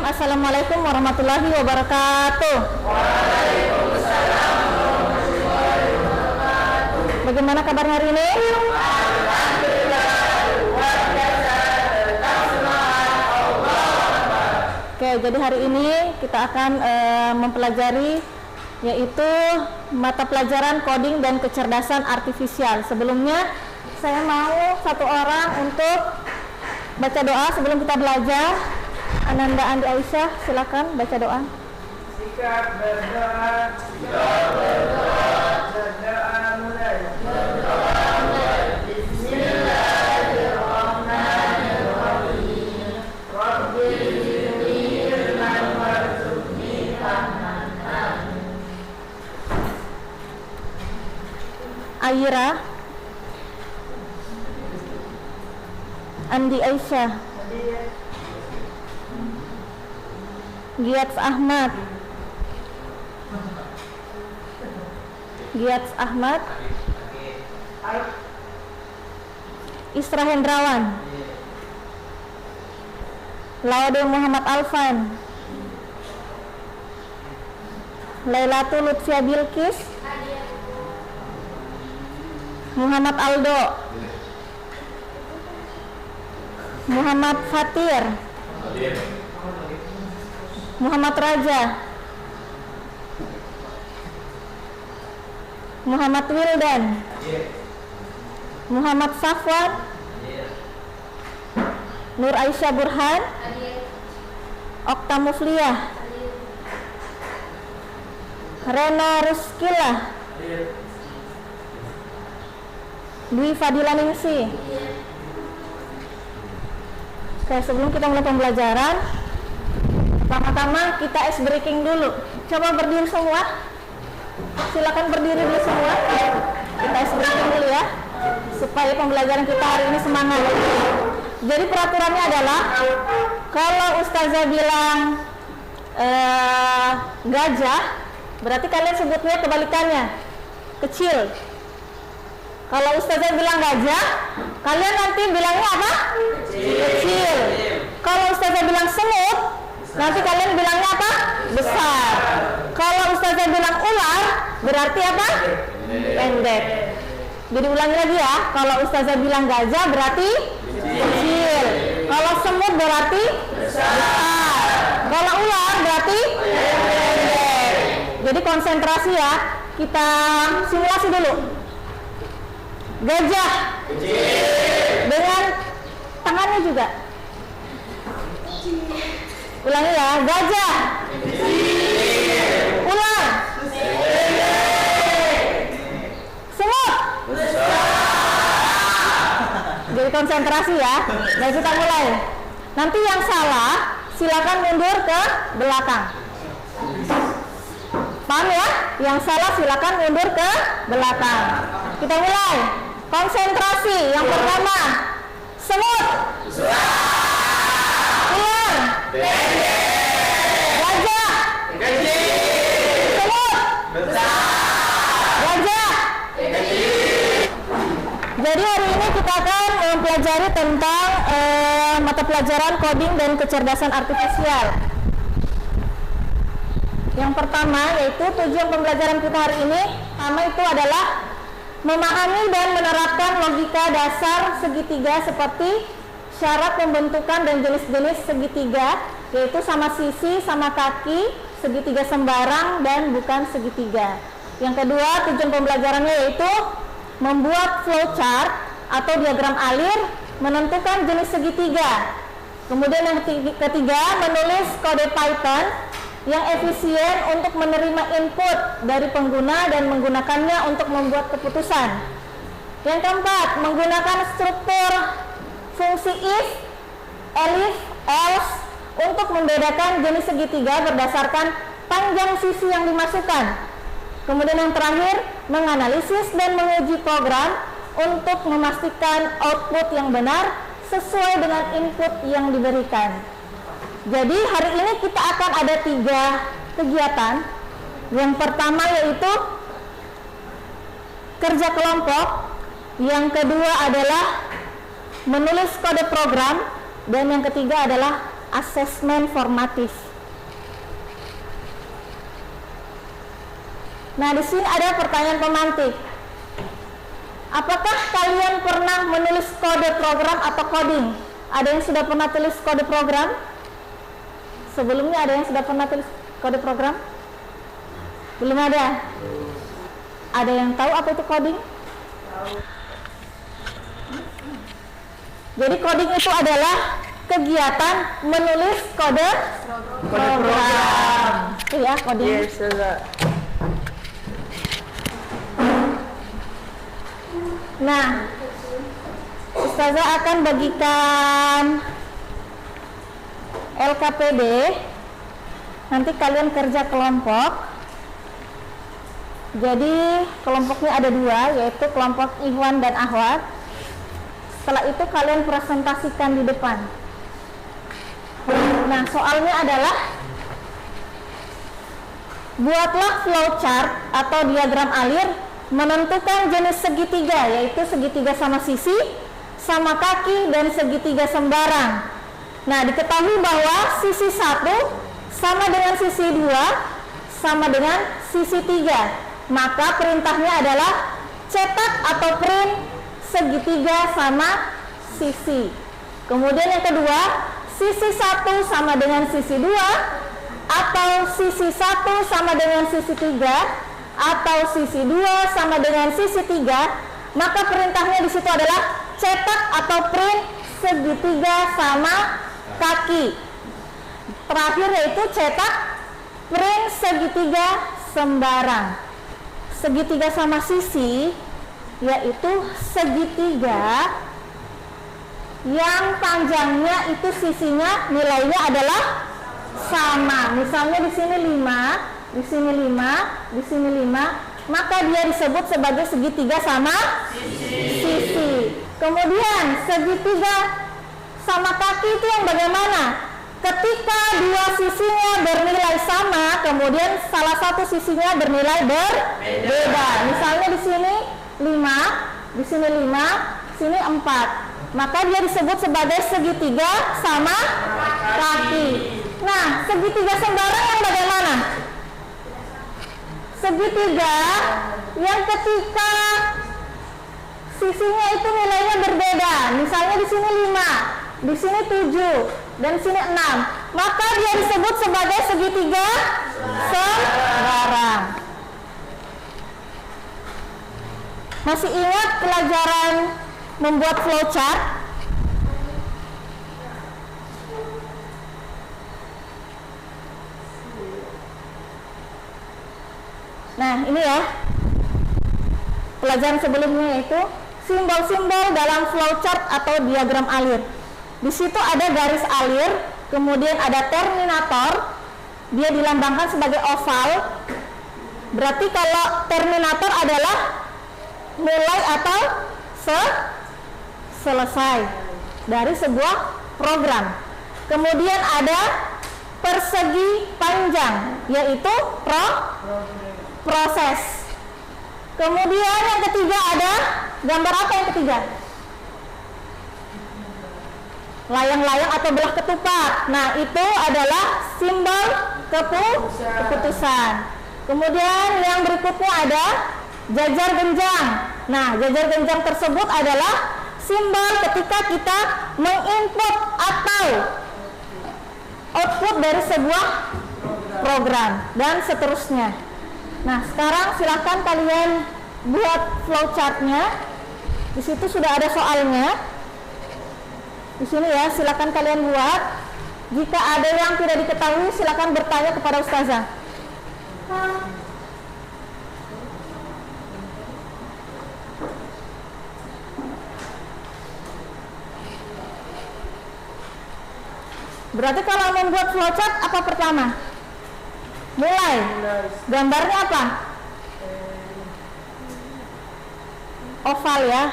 Assalamualaikum warahmatullahi wabarakatuh. Waalaikumsalam warahmatullahi wabarakatuh. Bagaimana kabar hari ini? Alhamdulillah, luar biasa, tetap semangat, Allah Akbar. Oke, jadi hari ini kita akan mempelajari yaitu mata pelajaran coding dan kecerdasan artifisial. Sebelumnya saya mau satu orang untuk baca doa sebelum kita belajar. Ananda Andi Aisyah, silakan baca doa. Sikap berdoa, berdoa mulai. Bismillahirrahmanirrahim. Rabbi zidni ilman warzuqni fahman. Aira Andi Aisyah, Giats Ahmad, Isra Hendrawan, Laude Muhammad Alfan, Lailatul Lutfia Bilkis, Muhammad Aldo, Muhammad Fatir, Muhammad Raja, Muhammad Wildan, Muhammad Safwan, Nur Aisyah Burhan, Okta Mufliyah, Rena Ruskila, Dwi Fadila Ningsi. Oke, sebelum kita mulai pembelajaran, pertama-tama kita ice breaking dulu. Coba berdiri semua. Silakan berdiri dulu semua. Kita ice breaking dulu ya, supaya pembelajaran kita hari ini semangat. Jadi peraturannya adalah kalau ustazah bilang gajah, berarti kalian sebutnya kebalikannya, kecil. Kalau ustazah bilang gajah, kalian nanti bilangnya apa? Kecil. Kalau ustazah bilang semut, nanti kalian bilangnya apa? Besar. Kalau ustazah bilang ular, berarti apa? Pendek. Jadi ulangi lagi ya. Kalau ustazah bilang gajah, berarti kecil. Kalau semut berarti besar. Kalau ular berarti pendek. Jadi konsentrasi ya. Kita simulasi dulu. Gajah dengan tangannya juga. Ulangi ya, gajah, ular, semut. Jadi konsentrasi ya. Dan kita mulai. Nanti yang salah silakan mundur ke belakang. Paham ya? Yang salah silakan mundur ke belakang. Kita mulai. Konsentrasi. Yang pertama, semut, ular, gajah, semut, gajah. Jadi hari ini kita akan mempelajari tentang mata pelajaran coding dan kecerdasan artifisial. Yang pertama yaitu tujuan pembelajaran kita hari ini, pertama itu adalah memahami dan menerapkan logika dasar segitiga seperti syarat pembentukan dan jenis-jenis segitiga, yaitu sama sisi, sama kaki, segitiga sembarang, dan bukan segitiga. Yang kedua, tujuan pembelajarannya yaitu membuat flowchart atau diagram alir, menentukan jenis segitiga. Kemudian yang ketiga, menulis kode Python yang efisien untuk menerima input dari pengguna dan menggunakannya untuk membuat keputusan. Yang keempat, menggunakan struktur fungsi if, elif, else untuk membedakan jenis segitiga berdasarkan panjang sisi yang dimasukkan. Kemudian yang terakhir, menganalisis dan menguji program untuk memastikan output yang benar sesuai dengan input yang diberikan. Jadi hari ini kita akan ada 3 kegiatan. Yang pertama yaitu kerja kelompok, yang kedua adalah menulis kode program, dan yang ketiga adalah asesmen formatif. Nah, di sini ada pertanyaan pemantik. Apakah kalian pernah menulis kode program atau coding? Ada yang sudah pernah tulis kode program? Sebelumnya ada yang sudah pernah tulis kode program? Belum ada? Ada yang tahu apa itu coding? Jadi coding itu adalah kegiatan menulis kode program. Itu ya coding. Yes, Ustazah. Nah, Ustazah akan bagikan LKPD. Nanti kalian kerja kelompok. Jadi kelompoknya ada dua, yaitu kelompok Ikhwan dan Akhwat. Setelah itu kalian presentasikan di depan. Nah, soalnya adalah buatlah flowchart atau diagram alir menentukan jenis segitiga, yaitu segitiga sama sisi, sama kaki, dan segitiga sembarang. Nah, diketahui bahwa sisi 1 sama dengan sisi 2 sama dengan sisi 3. Maka perintahnya adalah cetak atau print segitiga sama sisi. Kemudian yang kedua, sisi 1 sama dengan sisi 2, atau sisi 1 sama dengan sisi 3, atau sisi 2 sama dengan sisi 3. Maka perintahnya di situ adalah cetak atau print segitiga sama kaki. Terakhir yaitu cetak print segitiga sembarang. Segitiga sama sisi yaitu segitiga yang panjangnya itu sisinya nilainya adalah sama. Misalnya di sini 5, di sini 5, di sini 5, maka dia disebut sebagai segitiga sama sisi. Kemudian segitiga sama kaki itu yang bagaimana? Ketika dua sisinya bernilai sama, kemudian salah satu sisinya bernilai berbeda. Misalnya di sini 5, di sini 5, sini 4. Maka dia disebut sebagai segitiga sama kaki. Nah, segitiga sembarang yang bagaimana? Segitiga yang ketika sisinya itu nilainya berbeda. Misalnya di sini 5, di sini 7, dan sini 6, maka dia disebut sebagai segitiga sembarang. Masih ingat pelajaran membuat flowchart? Nah, ini ya pelajaran sebelumnya, yaitu simbol-simbol dalam flowchart atau diagram alir. Di situ ada garis alir, kemudian ada terminator, dia dilambangkan sebagai oval. Berarti kalau terminator adalah mulai atau selesai dari sebuah program. Kemudian ada persegi panjang, yaitu proses. Kemudian yang ketiga ada gambar apa yang ketiga? Layang-layang atau belah ketupat. Nah, itu adalah simbol keputusan. Kemudian yang berikutnya ada jajar genjang. Nah, jajar genjang tersebut adalah simbol ketika kita menginput atau output dari sebuah program dan seterusnya. Nah, sekarang silakan kalian buat flowchartnya. Di situ sudah ada soalnya. Di sini ya, silakan kalian buat. Jika ada yang tidak diketahui, silakan bertanya kepada ustazah. Berarti kalau membuat flowchart apa pertama? Mulai. Gambarnya apa? Oval ya.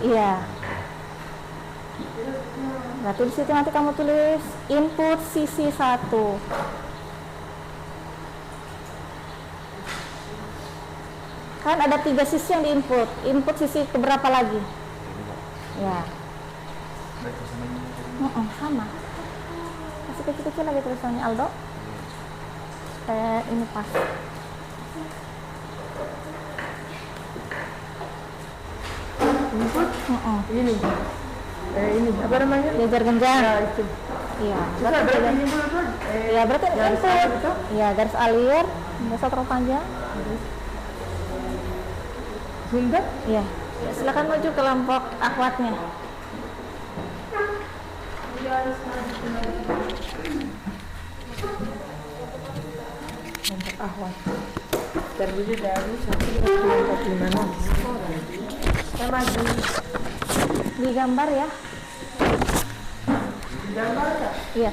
Iya. Berarti di situ nanti kamu tulis input sisi 1. Kan ada 3 sisi yang diinput. Input sisi keberapa lagi? Ya. Sama. kasih kecil-kecil lagi tulisannya Aldo. Supaya ini pas. Input ini. Ini apa namanya? Jajar genjang. Ya itu. Iya. Bisa berarti ini dulu tuh. Iya, berarti garis input. alir itu? Iya, garis alir, biasa terlalu panjang. Sunda? Iya. Ya, silakan maju ke kelompok akhwatnya. Kelompok akhwat. Terdiri dari 1,45. Kita maju. Di gambar ya. Gambar ya? Iya.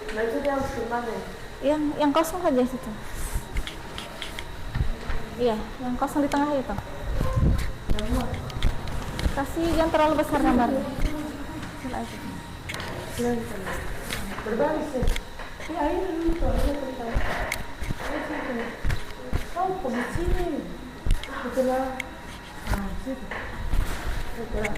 Nah itu dia harus gimana? Yang kosong saja situ. Iya, yang kosong di tengah itu. Kasih yang terlalu besar gambarnya. Berbaris ya? Ya ini dulu tuh. Oh, pergi sini. Setelah situ. Setelah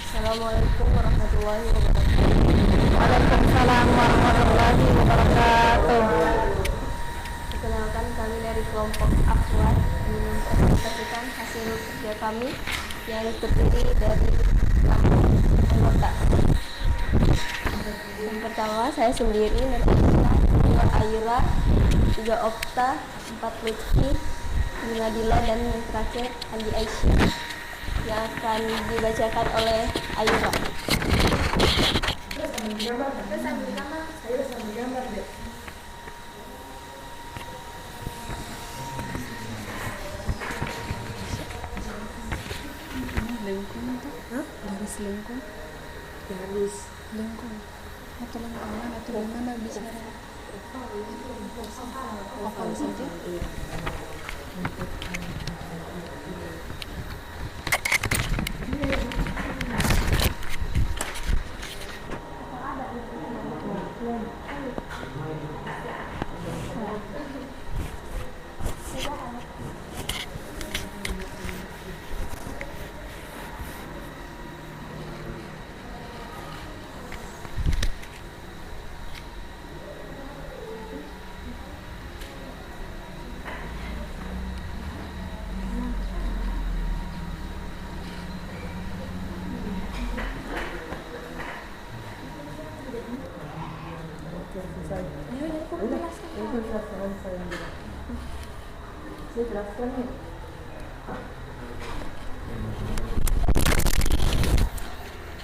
Assalamualaikum warahmatullahi wabarakatuh. Waalaikumsalam warahmatullahi wabarakatuh. Perkenalkan, kami dari kelompok akhwat ingin mempresentasikan hasil kerja kami yang terdiri dari 6 anggota. Yang pertama saya sendiri, dan kedua Ayura, 3 Okta, 4 Lutfi, 5 Dila, dan yang terakhir Andi Aisyah, yang akan dibacakan oleh Ayura. sambil gambar deh. Lengkung itu? Hah? Garis lengkung? Garis Lengkung atau lengkungan atau gimana bisa? Oval saja?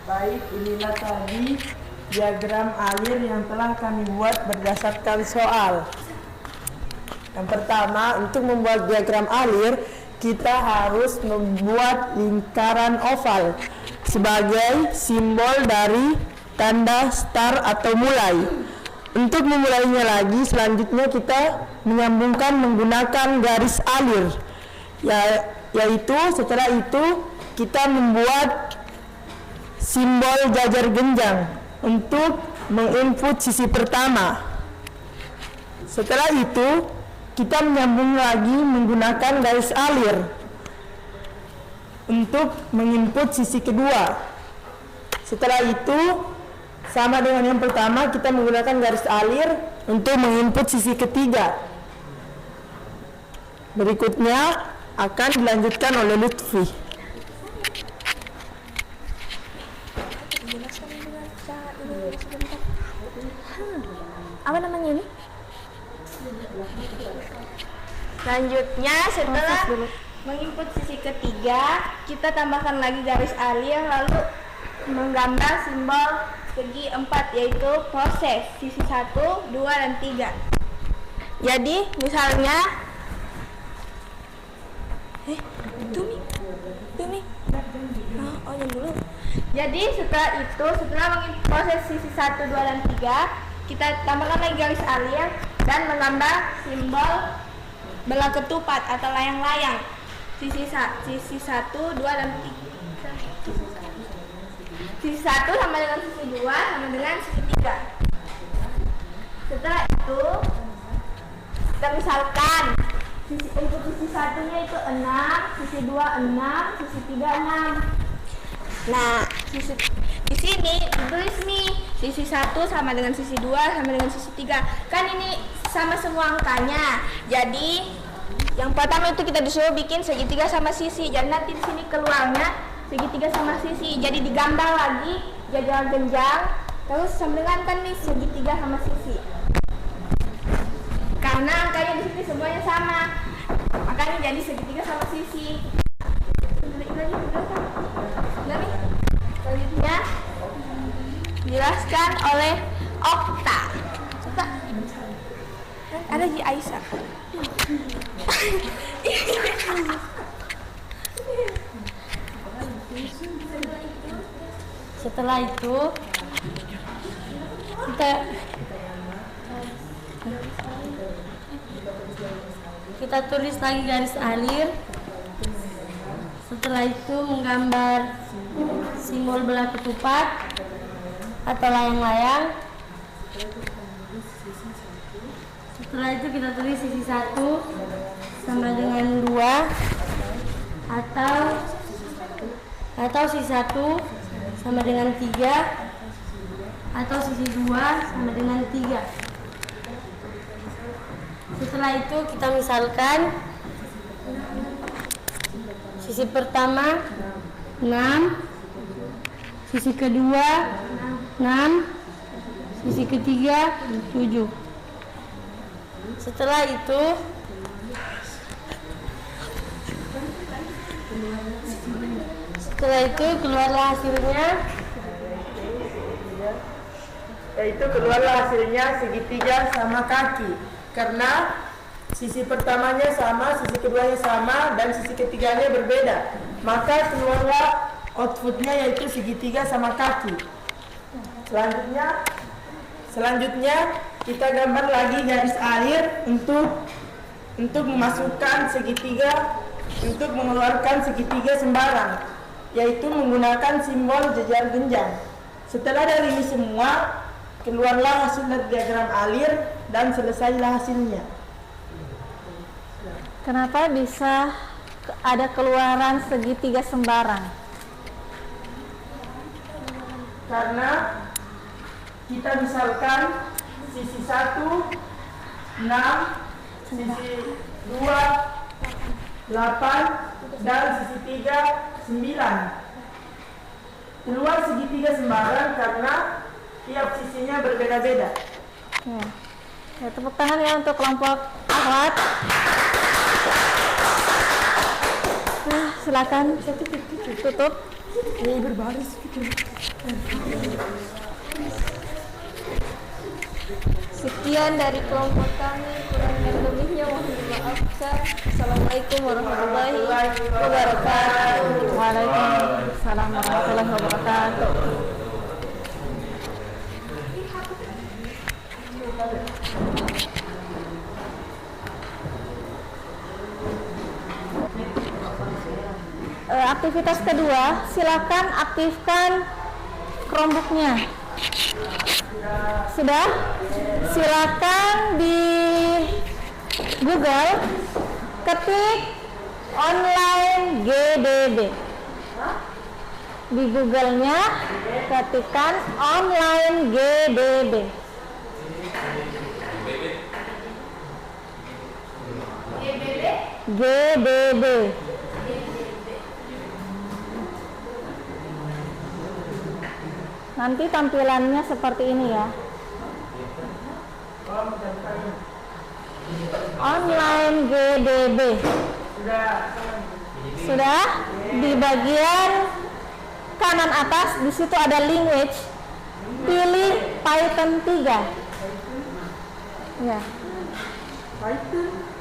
Baik, inilah tadi diagram alir yang telah kami buat berdasarkan soal. Yang pertama, untuk membuat diagram alir, kita harus membuat lingkaran oval sebagai simbol dari tanda star atau mulai. Untuk memulainya lagi, selanjutnya kita menyambungkan menggunakan garis alir, yaitu setelah itu kita membuat simbol jajar genjang untuk menginput sisi pertama. Setelah itu kita menyambung lagi menggunakan garis alir untuk menginput sisi kedua. Setelah itu sama dengan yang pertama, kita menggunakan garis alir untuk menginput sisi ketiga. Berikutnya akan dilanjutkan oleh Lutfi. Apa namanya ini? Selanjutnya, setelah menginput sisi ketiga, kita tambahkan lagi garis alir lalu menggambar simbol segi 4, yaitu proses sisi 1, 2, dan 3. Jadi misalnya dulu. Jadi setelah menginput proses sisi 1, 2, dan 3, kita tambahkan lagi garis alir dan menggambar simbol belah ketupat atau layang-layang sisi 1, 2, dan 3. Sisi 1 sama dengan sisi 2 sama dengan sisi 3. misalkan untuk sisi satunya itu 6, sisi 2 6, sisi 3 6. Nah, di sini tulis nih, sisi 1 sama dengan sisi 2 sama dengan sisi 3. Kan ini sama semua angkanya. Jadi yang pertama itu kita disuruh bikin segitiga sama sisi. Jadi nanti di sini keluarnya segitiga sama sisi. Jadi digambar lagi jajar genjang, terus sama dengan kan nih segitiga sama sisi. Karena angkanya di sini semuanya sama, makanya jadi segitiga sama sisi. Selanjutnya dijelaskan oleh Okta. Ada Ji Aisyah. Setelah itu kita tulis lagi garis alir. Setelah itu menggambar simbol belah ketupat atau layang-layang. Setelah itu kita tulis sisi 1 sama dengan 2 atau sisi 1 sama dengan 3 atau sisi 2 sama dengan 3. Setelah itu kita misalkan sisi pertama 6, sisi kedua 6, sisi ketiga 7. Setelah itu keluarlah hasilnya. Yaitu keluarlah hasilnya segitiga sama kaki. Karena sisi pertamanya sama, sisi keduanya sama, dan sisi ketiganya berbeda. Maka keluarlah outputnya yaitu segitiga sama kaki. Selanjutnya kita gambar lagi garis alir untuk memasukkan segitiga, untuk mengeluarkan segitiga sembarang, yaitu menggunakan simbol jejar genjang. Setelah dari ini semua, keluarlah hasil dari diagram alir dan selesailah hasilnya. Kenapa bisa ada keluaran segitiga sembarang? Karena kita misalkan sisi 1 6, sisi 2 8, dan sisi 3 9. Keluar segitiga sembarang karena tiap sisinya berbeda-beda. Ya, tepuk tangan ya untuk kelompok Ahwat. Nah, silakan tutup. Ini berbaris gitu. Sekian dari kelompok kami, kurang dan lebihnya mohon dimaafkan. Assalamualaikum warahmatullahi wabarakatuh. Waalaikumsalam warahmatullahi wabarakatuh. Aktivitas kedua, silakan aktifkan Chromebook-nya. Sudah? Silakan di Google ketik online GDB. Di Google-nya ketikkan online GDB. GDB. Nanti tampilannya seperti ini ya. Online GDB. Sudah? Di bagian kanan atas di situ ada language. Pilih Python 3. Ya.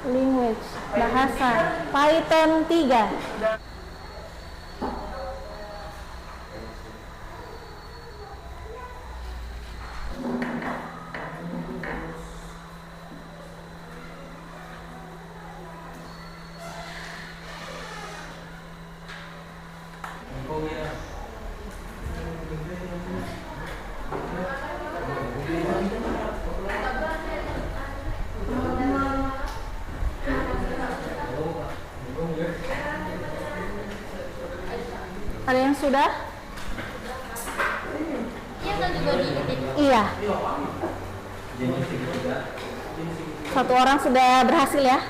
Language, bahasa Python 3. sudah? Iya kan juga diikutin. Iya. Satu orang sudah berhasil ya.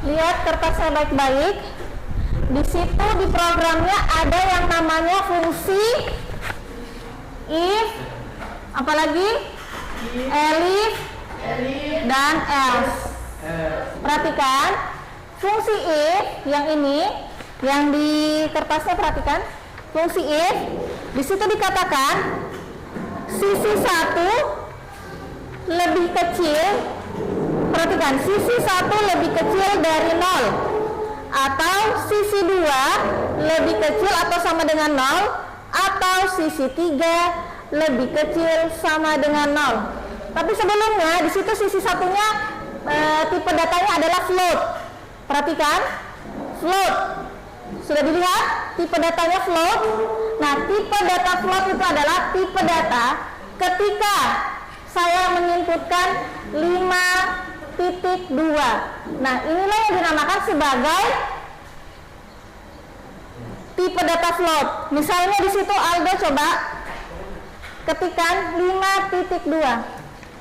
Lihat kertasnya baik-baik. Di situ di programnya ada yang namanya fungsi if, apalagi elif dan else. Perhatikan fungsi if yang ini, yang di kertasnya, perhatikan fungsi if. Di situ dikatakan sisi 1 lebih kecil. Perhatikan, sisi 1 lebih kecil dari 0, atau sisi 2 lebih kecil atau sama dengan 0, atau sisi 3 lebih kecil sama dengan 0. Tapi sebelumnya di situ sisi satunya tipe datanya adalah float. Perhatikan, float. Sudah dilihat tipe datanya float. Nah, tipe data float itu adalah tipe data ketika saya menginputkan 5.2. Nah, inilah yang dinamakan sebagai tipe data float. Misalnya di situ Aldo coba ketikkan 5.2.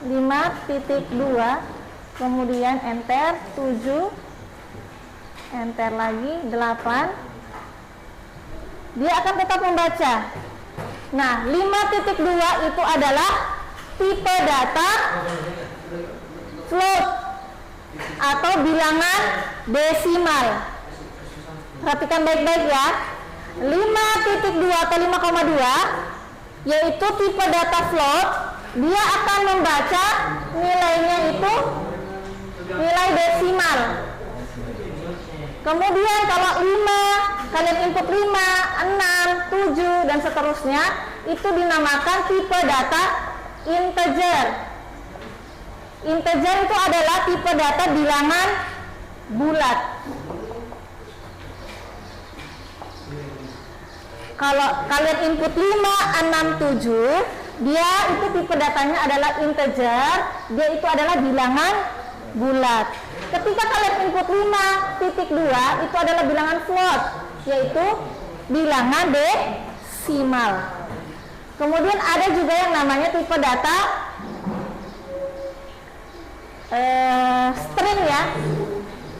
5.2, kemudian enter, 7, enter lagi, 8. Dia akan tetap membaca. Nah, 5.2 itu adalah tipe data float atau bilangan desimal. Perhatikan baik-baik ya. 5.2 atau 5,2 yaitu tipe data float. Dia akan membaca nilainya itu nilai desimal. Kemudian kalau 5, kalian input 5, 6, 7 dan seterusnya, itu dinamakan tipe data integer. Integer itu adalah tipe data bilangan bulat. Kalau kalian input 5, 6, 7, dia itu tipe datanya adalah integer, dia itu adalah bilangan bulat. Ketika kalian input 5.2 itu adalah bilangan float, yaitu bilangan desimal. Kemudian ada juga yang namanya tipe data string ya,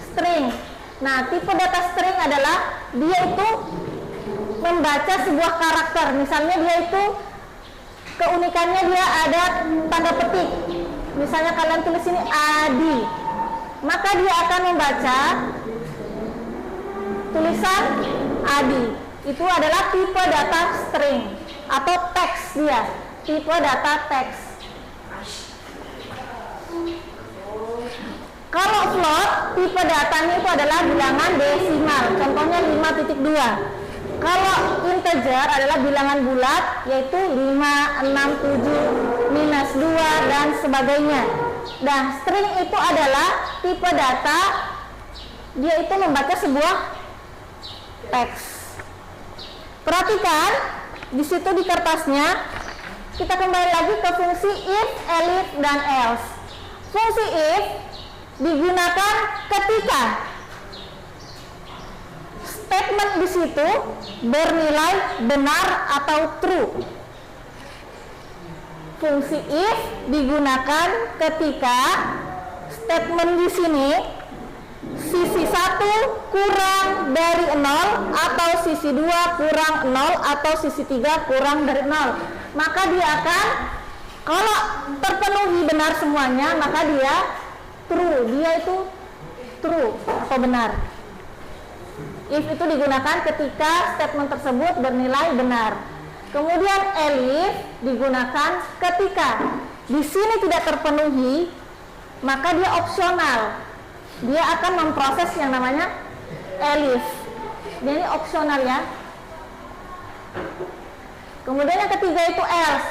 string. Nah, tipe data string adalah dia itu membaca sebuah karakter. Misalnya dia itu keunikannya dia ada tanda petik. Misalnya kalian tulis ini Adi, maka dia akan membaca tulisan Adi. Itu adalah tipe data string atau teks dia, tipe data teks. Kalau float, tipe datanya itu adalah bilangan desimal, contohnya 5.2. Kalau integer adalah bilangan bulat, yaitu 5, 6, 7, minus 2, dan sebagainya. Nah, string itu adalah tipe data, dia itu membaca sebuah teks. Perhatikan, di situ di kertasnya, kita kembali lagi ke fungsi if, elif, dan else. Fungsi if digunakan ketika statement di situ bernilai benar atau true. Fungsi if digunakan ketika statement di sini sisi 1 kurang dari 0 atau sisi 2 kurang 0 atau sisi 3 kurang dari 0. Maka dia akan, kalau terpenuhi benar semuanya, maka dia true, dia itu true atau benar. If itu digunakan ketika statement tersebut bernilai benar. Kemudian elif digunakan ketika di sini tidak terpenuhi, maka dia opsional. Dia akan memproses yang namanya elif. Jadi opsional ya. Kemudian yang ketiga itu else.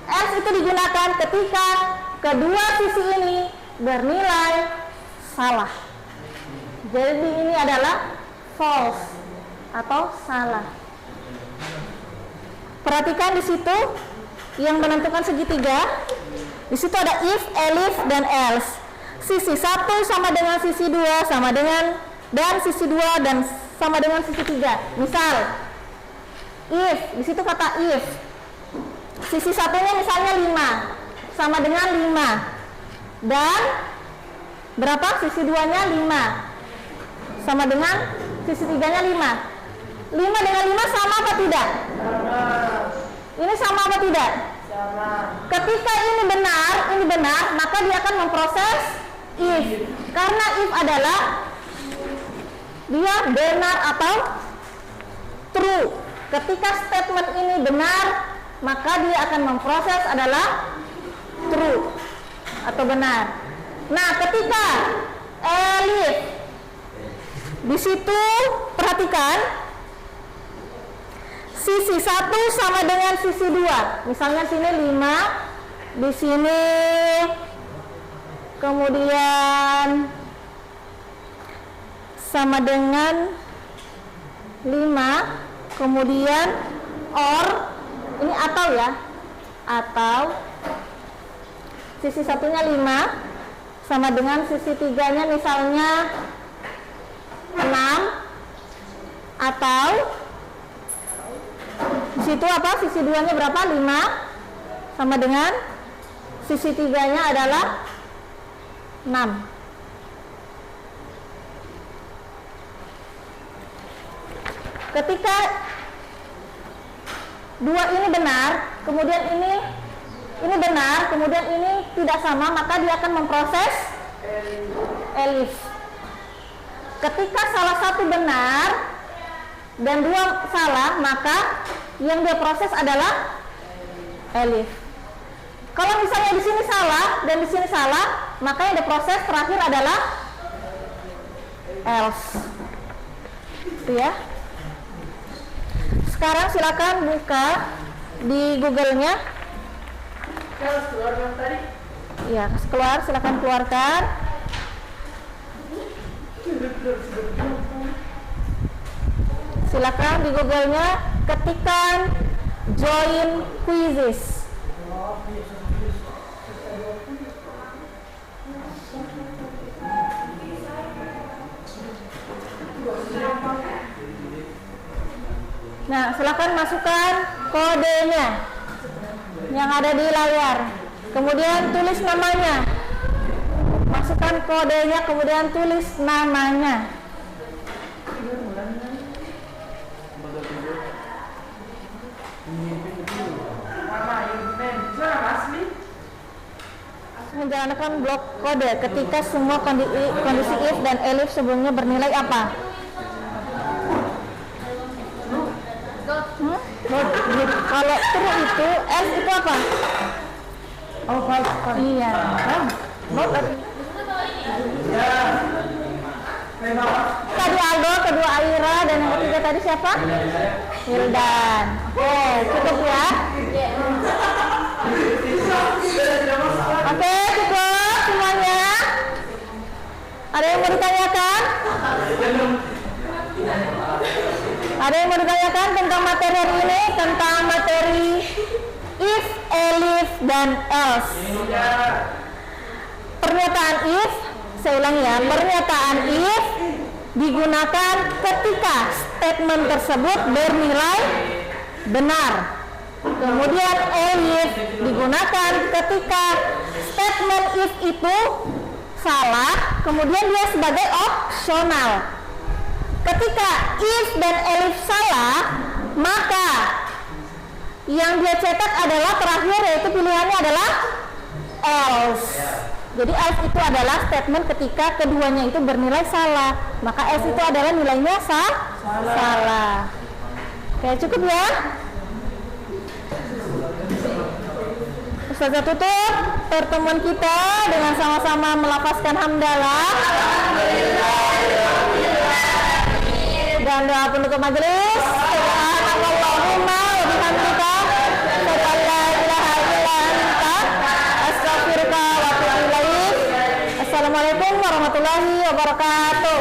Else itu digunakan ketika kedua sisi ini bernilai salah. Jadi ini adalah false atau salah. Perhatikan di situ yang menentukan segitiga. Di situ ada if, elif, dan else. Sisi 1 sama dengan sisi 2 sama dengan dan sisi 2 dan sama dengan sisi 3. Misal, if, di situ kata if. Sisi satunya misalnya 5, sama dengan 5. Dan berapa? Sisi 2-nya 5. Sama dengan sisi 3-nya 5. 5 dengan 5 sama apa tidak? Ini sama apa tidak? Ketika ini benar, maka dia akan memproses if. Karena if adalah dia benar atau true. Ketika statement ini benar, maka dia akan memproses adalah true atau benar. Nah, ketika elif di situ perhatikan sisi 1 sama dengan sisi 2. Misalnya sini 5, di sini kemudian sama dengan 5, kemudian or, ini atau ya, atau sisi satunya 5 sama dengan sisi 3-nya misalnya 6, atau di situ apa? Sisi 2-nya berapa? 5 sama dengan sisi 3-nya adalah 6. Ketika 2 ini benar, kemudian ini benar, kemudian ini tidak sama, maka dia akan memproses elif. Ketika salah satu benar dan 2 salah, maka yang dia proses adalah elif. Kalau misalnya di sini salah dan di sini salah, maka yang diproses terakhir adalah else. Itu ya. Sekarang silakan buka di Google-nya. Ya, keluar, silakan keluarkan. Silakan di Google-nya ketikkan join quizzes. Nah, silakan masukkan kodenya yang ada di layar. Kemudian tulis namanya. Masukkan kodenya, kemudian tulis namanya. Menjalankan blok kode ketika semua kondisi if dan elif sebelumnya bernilai apa? Kalau true itu, else itu apa? Oh, false. Iya. Tadi Aldo, kedua Aira, dan yang ketiga tadi siapa? Wildan. Oke, cukup ya. Oke, cukup semuanya. Ada yang mau ditanyakan? Ada yang mau ditanyakan tentang materi hari ini? Tentang materi if, elif, dan else. Pernyataan if, saya ulangi ya, pernyataan if digunakan ketika statement tersebut bernilai benar. Kemudian elif digunakan ketika statement if itu salah, kemudian dia sebagai opsional. Ketika if dan elif salah, maka yang dia cetak adalah terakhir, yaitu pilihannya adalah else. Jadi else itu adalah statement ketika keduanya itu bernilai salah, maka else itu adalah nilainya salah. Oke, cukup ya. Ustazah tutup pertemuan kita dengan sama-sama melafazkan hamdalah dan doa penutup majelis. Subhanallahumma wa bihamdika, asyhadu an la ilaha illa anta, astaghfiruka wa atubu ilaik. Assalamualaikum warahmatullahi wabarakatuh.